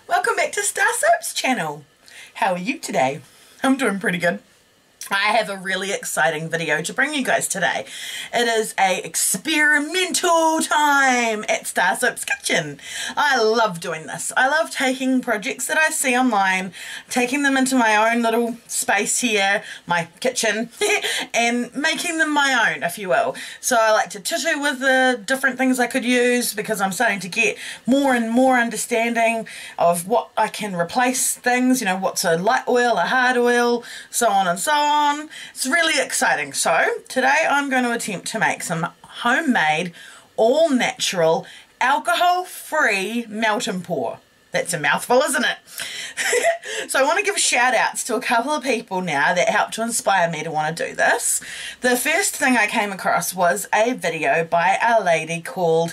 Welcome back to StarrSoaps channel. How are you today? I'm doing pretty good. I have a really exciting video to bring you guys today. It is a experimental time at StarrSoap's kitchen. I love doing this. I love taking projects that I see online, taking them into my own little space here, my kitchen, and making them my own, if you will. So I like to tissue with the different things I could use because I'm starting to get more and more understanding of what I can replace things, you know, what's a light oil, a hard oil, so on and so on. It's really exciting. So today I'm going to attempt to make some homemade, all-natural, alcohol-free melt and pour. That's a mouthful, isn't it? So I want to give shout outs to a couple of people now that helped to inspire me to want to do this. The first thing I came across was a video by a lady called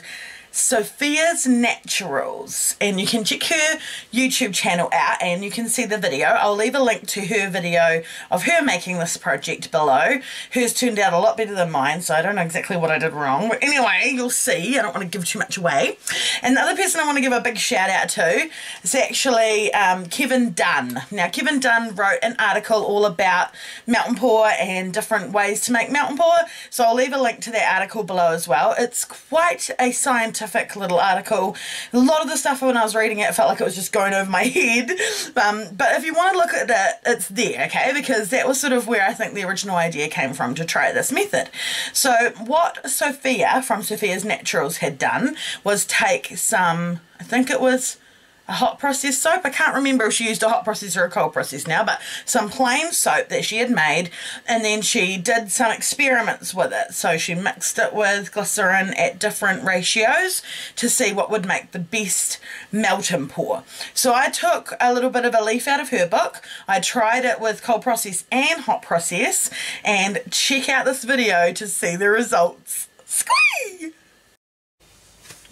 Sophia's Naturals, and you can check her YouTube channel out and you can see the video. I'll leave a link to her video of her making this project below. Hers turned out a lot better than mine, so I don't know exactly what I did wrong, but anyway, you'll see. I don't want to give too much away. And the other person I want to give a big shout out to is actually Kevin Dunn. Now Kevin Dunn wrote an article all about melt and pour and different ways to make melt and pour, so I'll leave a link to that article below as well. It's quite a scientific little article. A lot of the stuff when I was reading it felt like it was just going over my head, but if you want to look at it, it's there, okay, because that was sort of where I think the original idea came from to try this method. So what Sophia from Sophia's Naturals had done was take some, I think it was a hot process soap. I can't remember if she used a hot process or a cold process now, but some plain soap that she had made, and then she did some experiments with it. So she mixed it with glycerin at different ratios to see what would make the best melt and pour. So I took a little bit of a leaf out of her book. I tried it with cold process and hot process, and check out this video to see the results. Squee!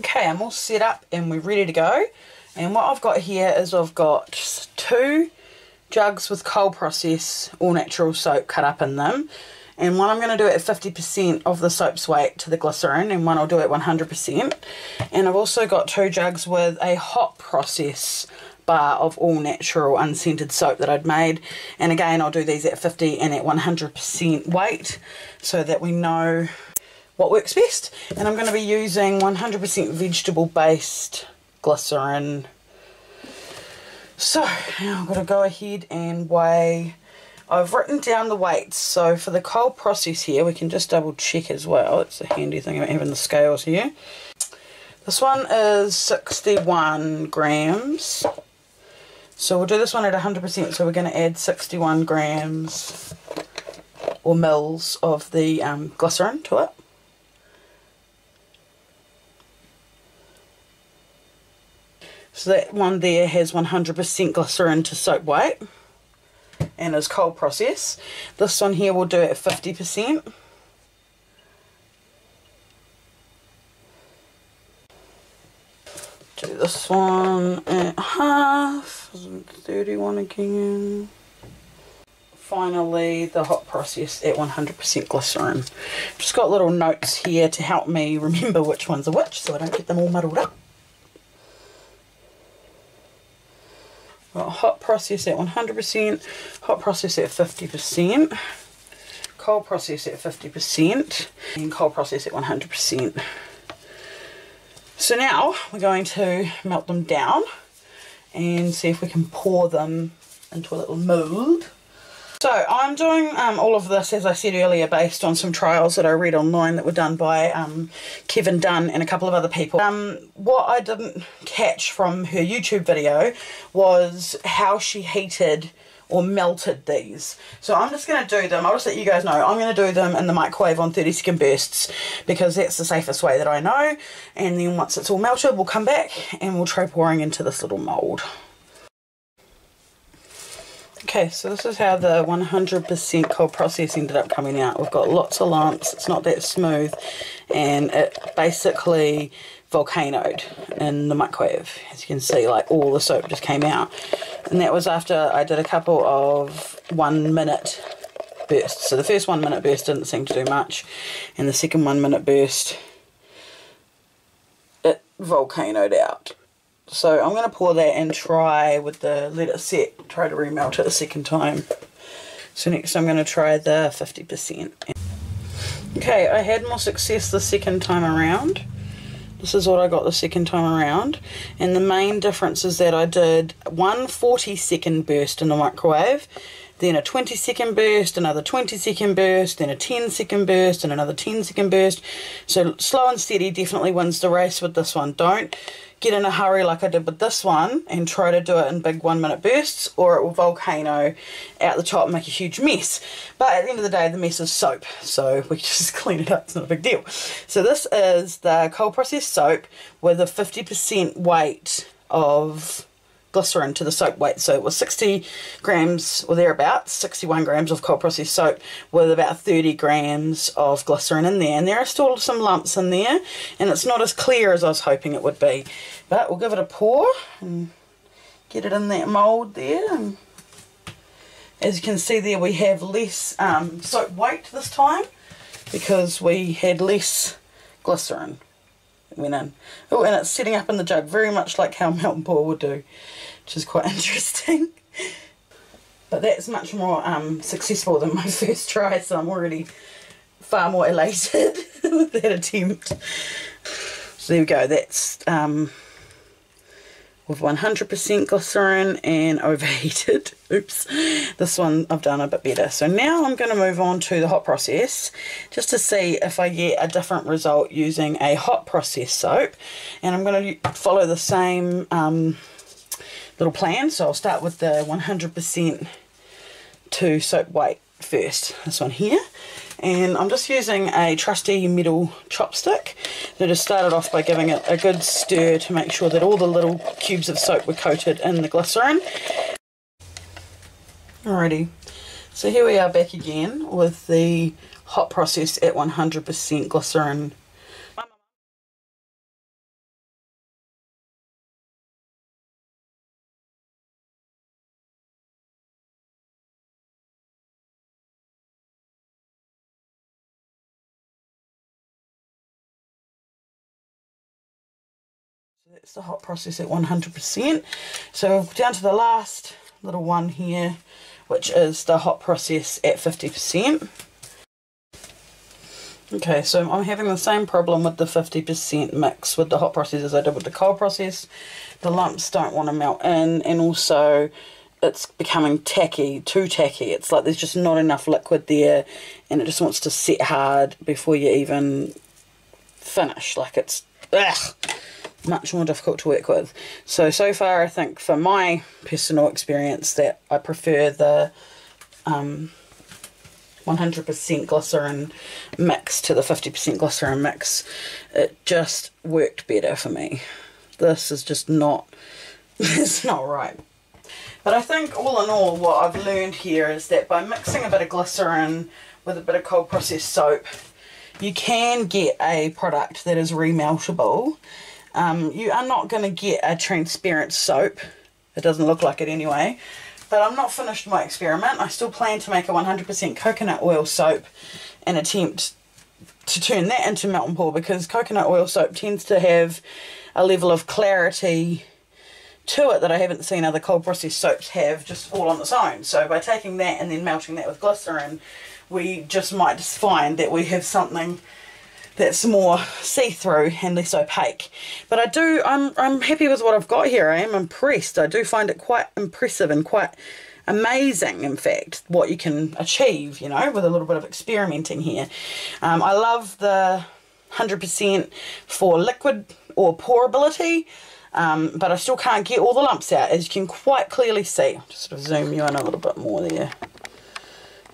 Okay, I'm all set up and we're ready to go. And what I've got here is I've got 2 jugs with cold process all natural soap cut up in them, and one I'm going to do it at 50% of the soap's weight to the glycerin, and one I'll do at 100%. And I've also got 2 jugs with a hot process bar of all natural unscented soap that I'd made, and again I'll do these at 50 and at 100% weight so that we know what works best. And I'm going to be using 100% vegetable based glycerin. So now I've got to go ahead and weigh. I've written down the weights, so for the cold process here we can just double check as well. It's a handy thing about having the scales here. This one is 61 grams, so we'll do this one at 100%, so we're going to add 61 grams or mils of the glycerin to it. So that one there has 100% glycerin to soap weight and is cold process. This one here we'll do it at 50%. Do this one at half, 31 again. Finally the hot process at 100% glycerin. Just got little notes here to help me remember which ones are which so I don't get them all muddled up. Got hot process at 100%, hot process at 50%, cold process at 50%, and cold process at 100%. So now we're going to melt them down and see if we can pour them into a little mould. So I'm doing all of this, as I said earlier, based on some trials that I read online that were done by Kevin Dunn and a couple of other people. What I didn't catch from her YouTube video was how she heated or melted these. So I'm just going to do them, I'll just let you guys know, I'm going to do them in the microwave on 30-second bursts because that's the safest way that I know. And then once it's all melted, we'll come back and we'll try pouring into this little mould. Okay, so this is how the 100% cold process ended up coming out. We've got lots of lumps, it's not that smooth, and it basically volcanoed in the microwave. As you can see, like all the soap just came out. And that was after I did a couple of 1 minute bursts. So the first 1 minute burst didn't seem to do much, and the second 1 minute burst, it volcanoed out. So I'm going to pour that and try with the let it set, try to remelt it a second time. So next I'm going to try the 50%. Okay, I had more success the second time around. This is what I got the second time around, and the main difference is that I did one 40-second burst in the microwave, then a 20-second burst, another 20-second burst, then a 10-second burst, and another 10-second burst. So slow and steady definitely wins the race with this one. Don't get in a hurry like I did with this one and try to do it in big 1-minute bursts, or it will volcano out the top and make a huge mess. But at the end of the day, the mess is soap, so we just clean it up. It's not a big deal. So this is the cold processed soap with a 50% weight of glycerin to the soap weight. So it was 60 grams or thereabouts, 61 grams of cold processed soap with about 30 grams of glycerin in there, and there are still some lumps in there, and it's not as clear as I was hoping it would be, but we'll give it a pour and get it in that mould there. And as you can see there, we have less soap weight this time because we had less glycerin that went in. Oh, and it's setting up in the jug very much like how melt and pour would do, which is quite interesting. But that's much more successful than my first try, so I'm already far more elated with that attempt. So there we go, that's with 100% glycerin and overheated. Oops, this one I've done a bit better. So now I'm going to move on to the hot process just to see if I get a different result using a hot process soap, and I'm going to follow the same little plan. So I'll start with the 100% to soap weight first, this one here, and I'm just using a trusty metal chopstick that just started off by giving it a good stir to make sure that all the little cubes of soap were coated in the glycerin. Alrighty, so here we are back again with the hot process at 100% glycerin. That's the hot process at 100%. So down to the last little one here, which is the hot process at 50%. Okay, so I'm having the same problem with the 50% mix with the hot process as I did with the cold process. The lumps don't want to melt in, and also it's becoming tacky, too tacky. It's like there's just not enough liquid there, and it just wants to set hard before you even finish. Like it's much more difficult to work with. So far I think for my personal experience that I prefer the 100% glycerin mix to the 50% glycerin mix. It just worked better for me. This is just not, it's not right. But I think all in all what I've learned here is that by mixing a bit of glycerin with a bit of cold processed soap, you can get a product that is remeltable. You are not going to get a transparent soap. It doesn't look like it anyway. But I'm not finished my experiment. I still plan to make a 100% coconut oil soap and attempt to turn that into melt and pour, because coconut oil soap tends to have a level of clarity to it that I haven't seen other cold processed soaps have just all on its own. So by taking that and then melting that with glycerin, we just might just find that we have something that's more see-through and less opaque. But I'm happy with what I've got here. I am impressed. I do find it quite impressive and quite amazing, in fact, what you can achieve, you know, with a little bit of experimenting here. I love the 100% for liquid or pourability, but I still can't get all the lumps out, as you can quite clearly see. I'll just sort of zoom you in a little bit more there.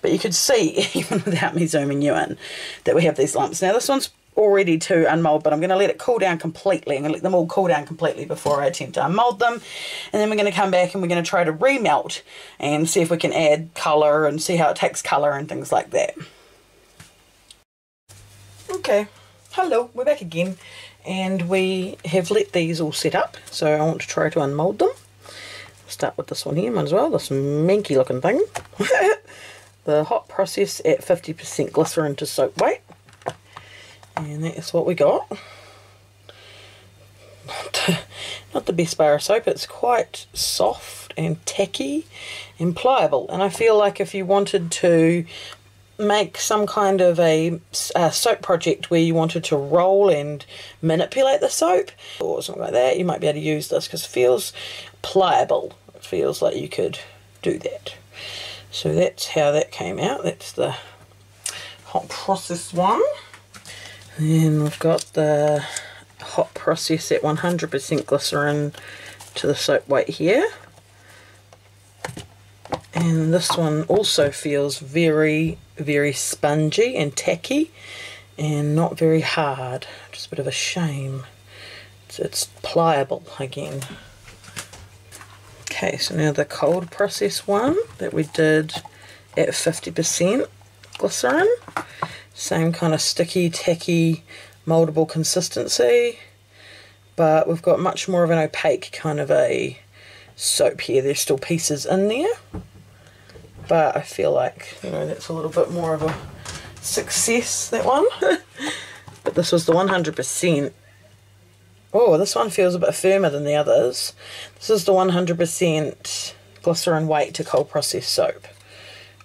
But you could see, even without me zooming you in, that we have these lumps. Now this one's all ready to unmold, but I'm going to let it cool down completely. I'm going to let them all cool down completely before I attempt to unmold them. And then we're going to come back and we're going to try to remelt and see if we can add colour and see how it takes colour and things like that. Okay, hello, we're back again. And we have let these all set up. So I want to try to unmold them. I'll start with this one here, might as well, this manky looking thing. The hot process at 50% glycerin to soap weight, and that's what we got. not the best bar of soap. It's quite soft and tacky and pliable, and I feel like if you wanted to make some kind of a soap project where you wanted to roll and manipulate the soap or something like that, you might be able to use this because it feels pliable. It feels like you could do that. So that's how that came out. That's the hot process one. Then we've got the hot process at 100% glycerin to the soap weight here. And this one also feels very, very spongy and tacky and not very hard. Just a bit of a shame. It's pliable again. Okay, so now the cold process one that we did at 50% glycerin. Same kind of sticky, tacky, mouldable consistency. But we've got much more of an opaque kind of a soap here. There's still pieces in there. But I feel like, you know, that's a little bit more of a success, that one. But this was the 100%. Oh, this one feels a bit firmer than the others. This is the 100% glycerin weight to cold process soap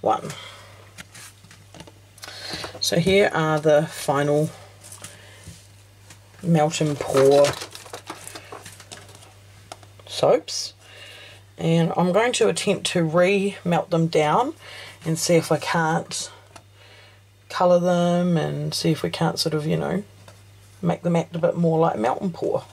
one. So here are the final melt and pour soaps. And I'm going to attempt to re-melt them down and see if I can't colour them and see if we can't sort of, you know, make them act a bit more like melt and pour.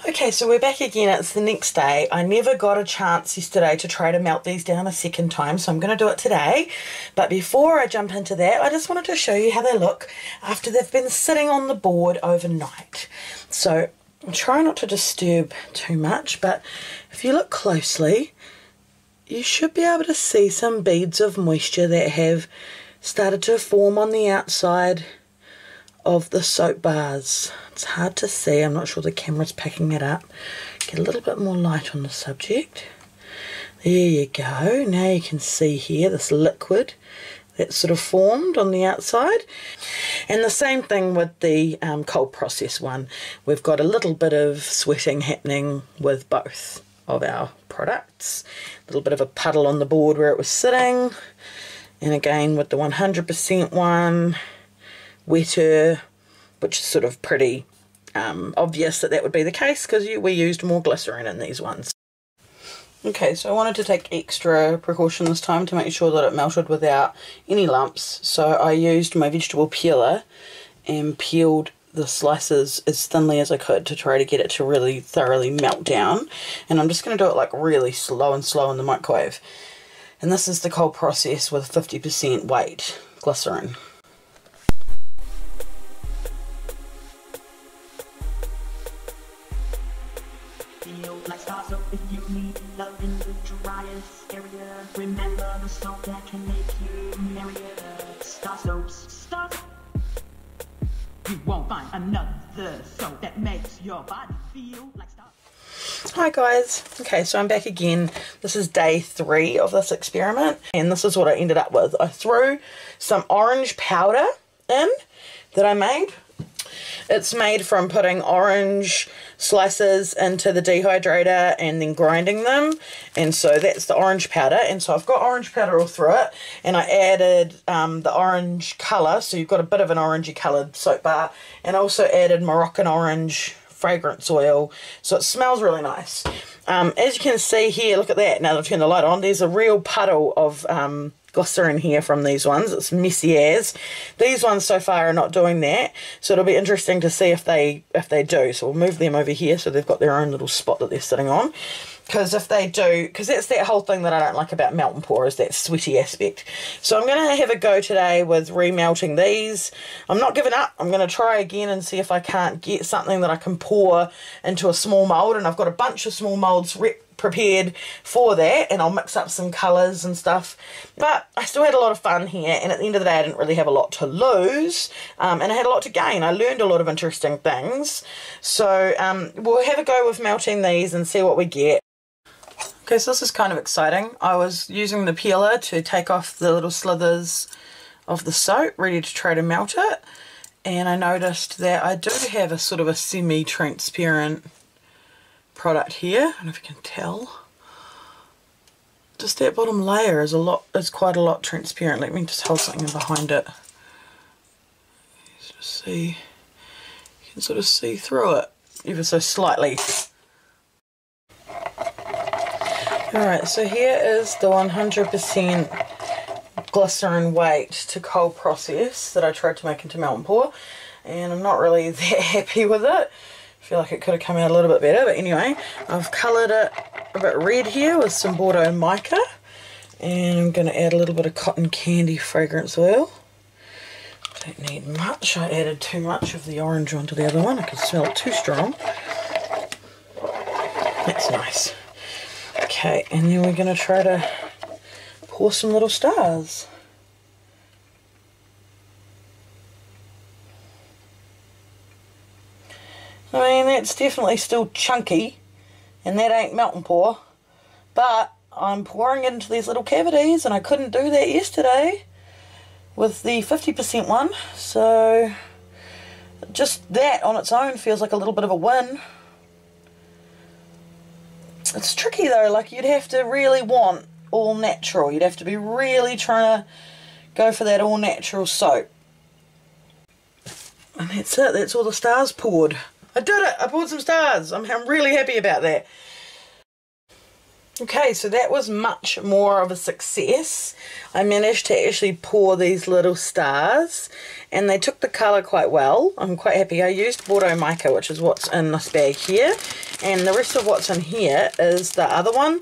Okay, so we're back again. It's the next day. I never got a chance yesterday to try to melt these down a second time, so I'm going to do it today. But before I jump into that, I just wanted to show you how they look after they've been sitting on the board overnight. So try not to disturb too much, but if you look closely, you should be able to see some beads of moisture that have started to form on the outside of the soap bars. It's hard to see. I'm not sure the camera's picking it up. Get a little bit more light on the subject. There you go. Now you can see here this liquid that's sort of formed on the outside. And the same thing with the cold process one. We've got a little bit of sweating happening with both of our products. A little bit of a puddle on the board where it was sitting. And again with the 100% one, wetter, which is sort of pretty obvious that that would be the case because we used more glycerin in these ones. Okay, so I wanted to take extra precaution this time to make sure that it melted without any lumps. So I used my vegetable peeler and peeled the slices as thinly as I could to try to get it to really thoroughly melt down. And I'm just going to do it like really slow and slow in the microwave. And this is the cold process with 50% weight glycerin. Like StarrSoap if you need love in the driest area. Remember the soap that can make you merrier. StarrSoaps, Starr. You won't find another soap that makes your body feel like Starr. Hi guys. Okay, so I'm back again. This is day 3 of this experiment, and this is what I ended up with. I threw some orange powder in that I made. It's made from putting orange slices into the dehydrator and then grinding them, and so that's the orange powder. And so I've got orange powder all through it, and I added the orange colour, so you've got a bit of an orangey coloured soap bar, and also added Moroccan orange fragrance oil, so it smells really nice. As you can see here, look at that. Now that I've turned the light on, there's a real puddle of glycerin here from these ones. It's messy as. These ones so far are not doing that, so it'll be interesting to see if they do. So we'll move them over here so they've got their own little spot that they're sitting on. Because if they do, because that's that whole thing that I don't like about melt and pour, is that sweaty aspect. So I'm going to have a go today with remelting these. I'm not giving up. I'm going to try again and see if I can't get something that I can pour into a small mould. And I've got a bunch of small moulds prepared for that, and I'll mix up some colours and stuff. But I still had a lot of fun here, and at the end of the day I didn't really have a lot to lose, and I had a lot to gain. I learned a lot of interesting things. So we'll have a go with melting these and see what we get. Okay, so this is kind of exciting. I was using the peeler to take off the little slithers of the soap, ready to try to melt it. And I noticed that I do have a sort of a semi-transparent product here. I don't know if you can tell. Just that bottom layer is quite a lot transparent. Let me just hold something behind it. Just see, you can sort of see through it ever so slightly. Alright, so here is the 100% glycerin weight to cold process that I tried to make into melt and pour, and I'm not really that happy with it. I feel like it could have come out a little bit better, but anyway, I've coloured it a bit red here with some Bordeaux mica, and I'm going to add a little bit of cotton candy fragrance oil. Don't need much. I added too much of the orange onto the other one. I could smell it too strong. That's nice. Okay, and then we're going to try to pour some little stars. I mean, that's definitely still chunky, and that ain't melt and pour, but I'm pouring it into these little cavities, and I couldn't do that yesterday with the 50% one, so just that on its own feels like a little bit of a win. It's tricky though, like you'd have to really want all natural. You'd have to be really trying to go for that all natural soap. And that's it, that's all the stars poured. I did it, I poured some stars. I'm really happy about that. Okay, so that was much more of a success. I managed to actually pour these little stars, and they took the colour quite well. I'm quite happy. I used Bordeaux mica, which is what's in this bag here, and the rest of what's in here is the other one.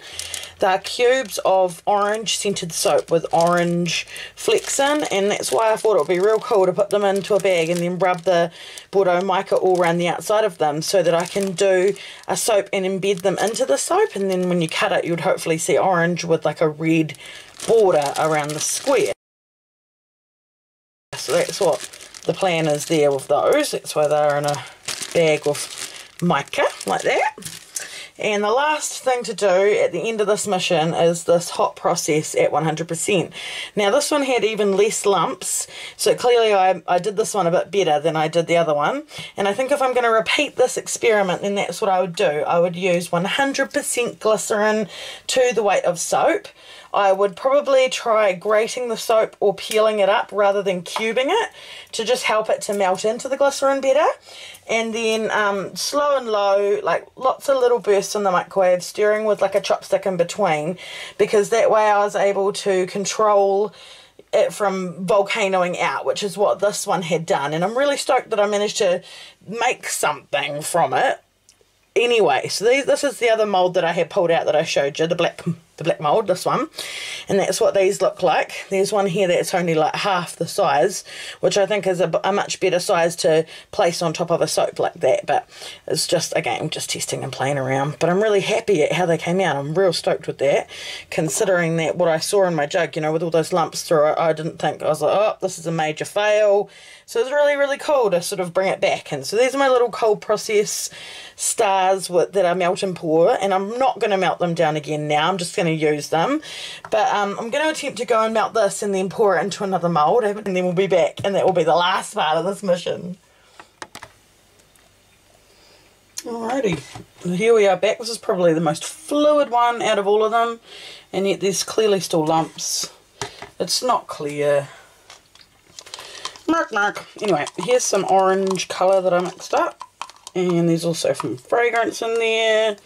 They're cubes of orange scented soap with orange flecks in, and that's why I thought it would be real cool to put them into a bag and then rub the Bordeaux mica all around the outside of them so that I can do a soap and embed them into the soap, and then when you cut it you'd hopefully see orange with like a red border around the square. So that's what the plan is there with those. That's why they're in a bag with mica like that. And the last thing to do at the end of this mission is this hot process at 100%. Now this one had even less lumps, so clearly I did this one a bit better than I did the other one. And I think if I'm going to repeat this experiment, then that's what I would do. I would use 100% glycerin to the weight of soap. I would probably try grating the soap or peeling it up rather than cubing it to just help it to melt into the glycerin better. And then slow and low, like lots of little bursts in the microwave, stirring with like a chopstick in between, because that way I was able to control it from volcanoing out, which is what this one had done. And I'm really stoked that I managed to make something from it. Anyway, so this is the other mould that I had pulled out that I showed you, the black mould, this one, and that's what these look like. There's one here that's only like half the size, which I think is a much better size to place on top of a soap like that, but it's just, again, just testing and playing around. But I'm really happy at how they came out. I'm real stoked with that, considering that what I saw in my jug, you know, with all those lumps through it, I didn't think, I was like, oh, this is a major fail. So it's really, really cool to sort of bring it back. And so these are my little cold process stars that I melt and pour, and I'm not going to melt them down again now. I'm just going to use them, but I'm going to attempt to go and melt this and then pour it into another mould, and then we'll be back, and that will be the last part of this mission. Alrighty, here we are back. This is probably the most fluid one out of all of them, and yet there's clearly still lumps. It's not clear. Mark. Anyway, here's some orange colour that I mixed up, and there's also some fragrance in there.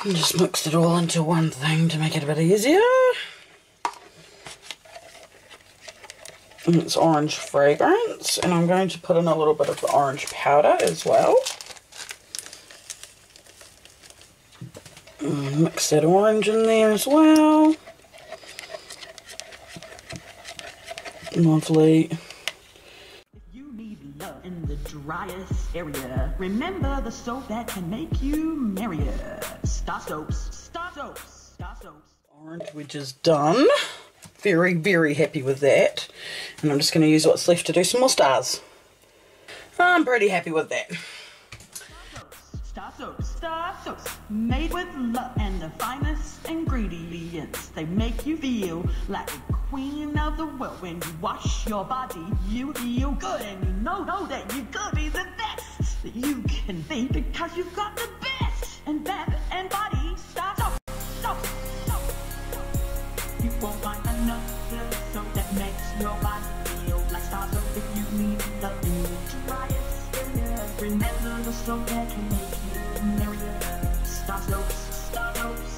And just mixed it all into one thing to make it a bit easier. And it's orange fragrance, and I'm going to put in a little bit of the orange powder as well. And mix that orange in there as well. Lovely. If you need love in the driest area, remember the soap that can make you merrier. StarrSoaps. StarrSoaps. StarrSoaps. Orange wedge is done. Very, very happy with that. And I'm just going to use what's left to do some more stars. I'm pretty happy with that. StarrSoaps. StarrSoaps. Made with love and the finest ingredients. They make you feel like a queen of the world. When you wash your body, you feel good, and you know that you could be the best that you can be, because you've got the best and bath and body StarrSoap. You won't find another soap that makes your body feel like StarrSoap. If you need loving, try it. Remember the soap that can make you merrier. StarrSoaps, StarrSoaps.